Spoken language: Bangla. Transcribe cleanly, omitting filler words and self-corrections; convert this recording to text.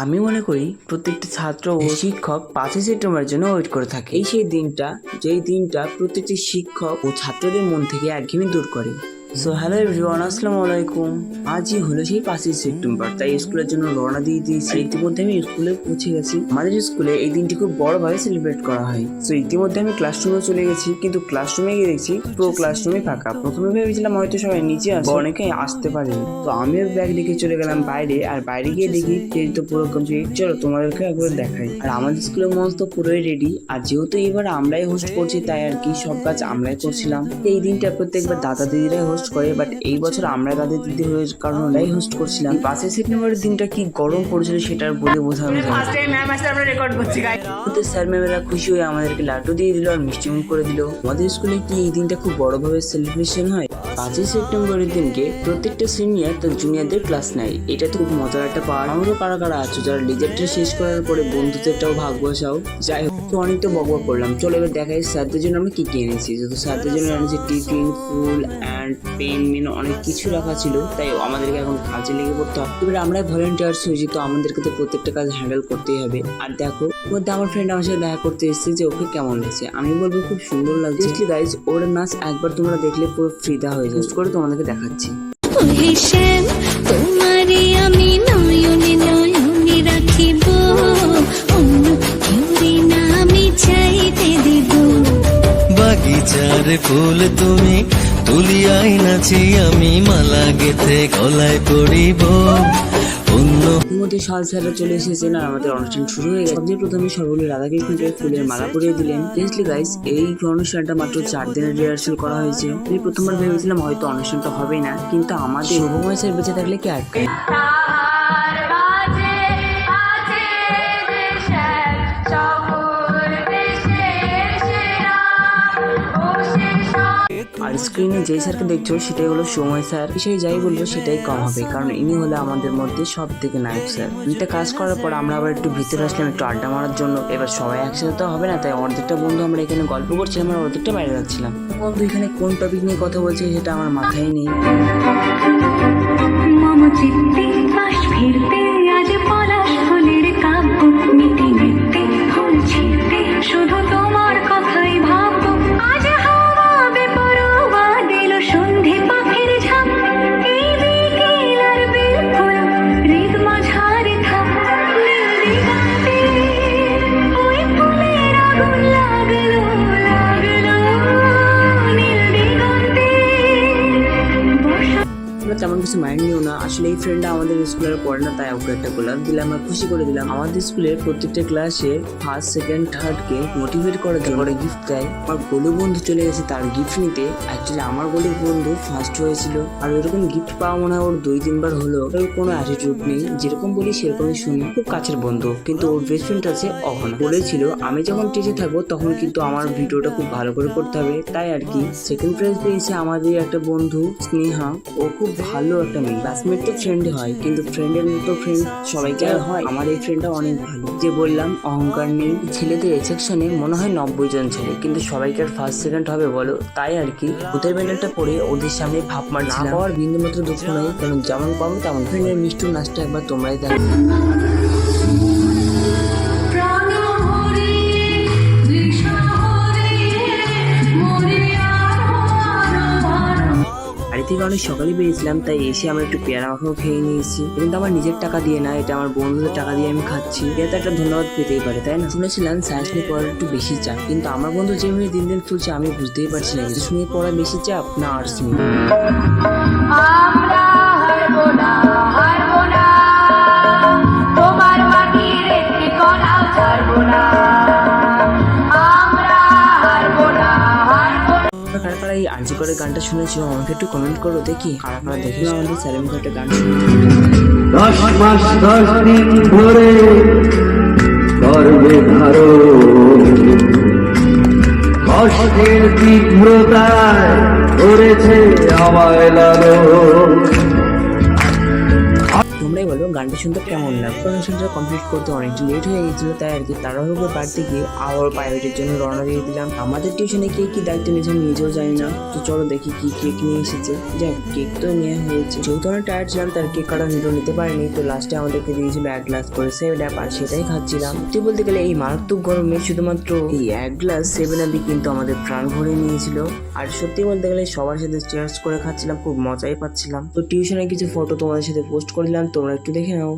আমি মনে করি প্রত্যেকটি ছাত্র ও শিক্ষক 5ই সেপ্টেম্বরের জন্য ওয়েট করে থাকে। এই সেই দিনটা, যেই দিনটা প্রত্যেকটি শিক্ষক ও ছাত্রদের মন থেকে একঘেয়েমি দূর করে। সো হ্যালো এভরিওয়ান, আসসালামু আলাইকুম। আজই হলো সেই 5ই সেপ্টেম্বর, তাই স্কুলের জন্য রওনা দিয়ে দিয়েছি। ইতিমধ্যে আমি স্কুলে পৌঁছে গেছি। আমাদের স্কুলে এই দিনটি খুব বড়ভাবে সেলিব্রেট করা হয়। তো ইতিমধ্যে আমি ক্লাসরুমে চলে গেছি, কিন্তু ক্লাসরুমে গিয়ে দেখছি পুরো ক্লাসরুমে ফাঁকা। প্রথমে ভেবেছিলাম হয়তো সবাই নিচে আসবে, অনেকে আসতে পারেনি। তো আমিও ব্যাগ রেখে চলে গেলাম বাইরে, আর বাইরে গিয়ে দেখি স্টেজ তো পুরো কমপ্লিট। চলো তোমাদেরকে একবার দেখাই। আর আমাদের স্কুলের মঞ্চ তো পুরোই রেডি, আর যেহেতু এবার আমরাই হোস্ট করছি তাই আর কি সব কাজ আমরাই করছিলাম। এই দিনটা প্রত্যেকবার দাদা দিদিরাই হোস্ট করে, বাট এই বছর আমরা দাদা দিদি হয়ে কারণ আমরাই হোস্ট করছিলাম। 5ই সেপ্টেম্বরের দিনটা কি গরম পড়েছিল সেটা বলে বোঝানো যায়। স্যার ম্যামেরা খুশি হয়ে আমাদেরকে লাড্ডু দিয়ে দিল আর মিষ্টি মুখ করে দিল। আমাদের স্কুলে কি এই দিনটা খুব বড়ভাবে সেলিব্রেশন হয়। 5ই সেপ্টেম্বরের দিনকে প্রত্যেকটা সিনিয়র তার জুনিয়রদের ক্লাস নেয়। এটা তো খুব মজার একটা পার্ট। আমারও কারা কারা আছো যারা লেজারটা শেষ করার পরে বন্ধুদেরটাও ভাগ বসাও। যাই হোক, তো অনেক তো বকবক করলাম। চলো এবার দেখাই স্যারদের জন্য আমরা কি কি এনেছি। যেহেতু স্যারদের জন্য এনেছি টিফিন, ফুল অ্যান্ড পেন, মেন অনেক কিছু রাখা ছিল, তাই আমাদেরকে এখন কাজে লেগে পড়তে হবে। এবার আমরা ভলেন্টিয়ার্স হয়েছি, তো আমাদেরকে তো প্রত্যেকটা কাজ হ্যান্ডেল করতেই হবে। আর দেখো মধ্যে আমার ফ্রেন্ড আমার সাথে দেখা করতে এসেছে যে ওকে কেমন লাগছে। আমি বলবো খুব সুন্দর লাগছে। গাইজ, ওর নাচ একবার তোমরা দেখলে পুরো ফ্রিদা হয়ে যায়। করে তোমাদেরকে দেখাচ্ছি। আমি নয়নে নয়নে রাখিব, অন্য কেউরি না আমি চাইতে দিব। বাগিচার ফুল তুমি তুলিয়াই নাচি, আমি মালা গেথে গলায় পড়িব। মধ্যে সাজ ছাড়া চলে এসেছেন আর আমাদের অনুষ্ঠান শুরু হয়ে গেছে। সবচেয়ে প্রথমে সর্বপল্লী রাধাকৃষ্ণকে ফুলের মালা পরিয়ে দিলেন। সিরিয়াসলি গাইস, এই অনুষ্ঠানটা মাত্র 4 দিনের রিহার্সাল করা হয়েছে। আমি প্রথমবার ভেবেছিলাম হয়তো অনুষ্ঠানটা হবে না, কিন্তু আমাদের শুভময় স্যার বেঁচে থাকলে কি আটকায়। আর স্ক্রিনে যেই স্যারকে দেখছো সেটাই হলো সময় স্যার। বিষয়ে যাই বলবো সেটাই কম হবে, কারণ ইনি হলো আমাদের মধ্যে সব থেকে নায়ক স্যার। এটা কাজ করার পর আমরা আবার একটু ভিতরে আসলাম একটু আড্ডা মারার জন্য। এবার সবাই একসাথে তো হবে না, তাই অর্ধেকটা বন্ধু আমরা এখানে গল্প করছিলাম আর অর্ধেকটা বাইরে যাচ্ছিলাম। বন্ধু এখানে কোন টপিক নিয়ে কথা বলছে সেটা আমার মাথায় নেই। শুধু তোমার কথাই ভাববো। আজ হাওয়া বেপরোয়া দিল সন্ধে পাখির ঝাঁক, এই বিকেল আর বিলফুল হৃদ মাঝারে থাক। দিগন্তে ওই ফুলের আগুন লাগলো লাগলো, নীল দিগন্তে বর্ষা। তেমন কিছু মাইন্ড নিও না, আসলে এই ফ্রেন্ডটা আমাদের স্কুলের পড়ে না, তাই ওকে একটা গোলাপ দিলাম আর খুশি করে দিলাম। আমাদের স্কুলের প্রত্যেকটা ক্লাসে ফার্স্ট, সেকেন্ড, থার্ড কে মোটিভেট করে তারপরে গিফট দেয়। আমার গোলু বন্ধু চলে গেছে তার গিফট নিতে। অ্যাকচুয়ালি আমার গোলু বন্ধু ফার্স্ট হয়েছিল, আর এরকম গিফট পাওয়া মনে হয় ওর 2-3 বার হলো। ওর কোনো অ্যাটিটিউড নেই, যেরকম বলি সেরকমই শুনি। খুব কাছের বন্ধু, কিন্তু ওর বেস্ট ফ্রেন্ড আছে অহনা। বলেছিল আমি যখন টেজে থাকবো তখন কিন্তু আমার ভিডিওটা খুব ভালো করে করতে হবে, তাই আর কি। সেকেন্ড প্রাইজ পেয়েছে আমাদের একটা বন্ধু স্নেহা। ও খুব ভালো একটা মেয়ে। ক্লাসমেট তো ফ্রেন্ড হয়, কিন্তু ফ্রেন্ডের মতো ফ্রেন্ড সবাইকে হয়। আমার এই ফ্রেন্ডটা অনেক ভালো। যে বললাম অহংকার নেই। ছেলেদের সেকশনে মনে হয় 90 জন ছেলে, কিন্তু সবাইকে আর ফার্স্ট সেকেন্ড হবে বলো, তাই আর কি ভূতের মেডেলটা পরে ওদের সামনে ভাব মারছিলাম। পাওয়ার বিন্দু মাত্র দুঃখ নয়, কারণ যেমন পাবো তেমন। ফ্রেন্ডের মিষ্টি নাচটা একবার তোমরাই দেখো। থেকে অনেক সকালে বেরিয়েছিলাম, তাই এসে আমরা একটু পেয়ারা মাখাও খেয়ে নিয়েছি। কিন্তু আমার নিজের টাকা দিয়ে না, এটা আমার বন্ধুদের টাকা দিয়ে আমি খাচ্ছি। এটা একটা ধন্যবাদ পেতেই পারে, তাই না? শুনেছিলাম সায়েন্স নিয়ে পড়ার একটু বেশি চাপ, কিন্তু আমার বন্ধু যেভাবে দিন দিন ফুলছে আমি বুঝতেই পারছি না কিছু নিয়ে পড়া বেশি চাপ না আর্টস নিয়ে। এই আর্যকরের গানটা শুনেছো আমাকে একটু কমেন্ট করো দেখি। কারা কারা দেখলো আমাদের স্যারের মুখে একটা গান শুনেছো। 10 মাস 10 দিন ধরে গর্বে ধারো, কষ্টের তীব্রতায় করেছে আমায় লালো। তোমরাই বলো গানটা শুনতে কেমন লাগবে। অনুষ্ঠানটা কমপ্লিট করতে অনেকটা লেট হয়ে গেছিল, তাই আর কি তাড়াহুড়ো বাড়তে গিয়ে আবার প্রাইভেটের জন্য রওনা দিয়ে দিলাম। আমাদের টিউশনে কে কি দায়িত্ব নিয়েছে আমি নিজেও জানি না, তো চলো দেখি কি কেক নিয়ে এসেছে। যাক, কেক তো নেওয়া হয়েছে। যেহেতু আমরা টায়ার্ড ছিলাম তার কেক কাটা নিতে পারিনি, তো লাস্টে আমাদেরকে দিয়েছিল 1 গ্লাস করে 7 আপ, আর সেটাই খাচ্ছিলাম। সত্যি বলতে গেলে এই মারাত্মক গরমে শুধুমাত্র এই 1 গ্লাস 7 আপই কিন্তু আমাদের প্রাণ ভরে নিয়েছিল। আর সত্যি বলতে গেলে সবার সাথে চেয়ার্স করে খাচ্ছিলাম, খুব মজাই পাচ্ছিলাম। তো টিউশনের কিছু ফটো তোমাদের সাথে পোস্ট করলাম, তোমরা একটু দেখে নাও।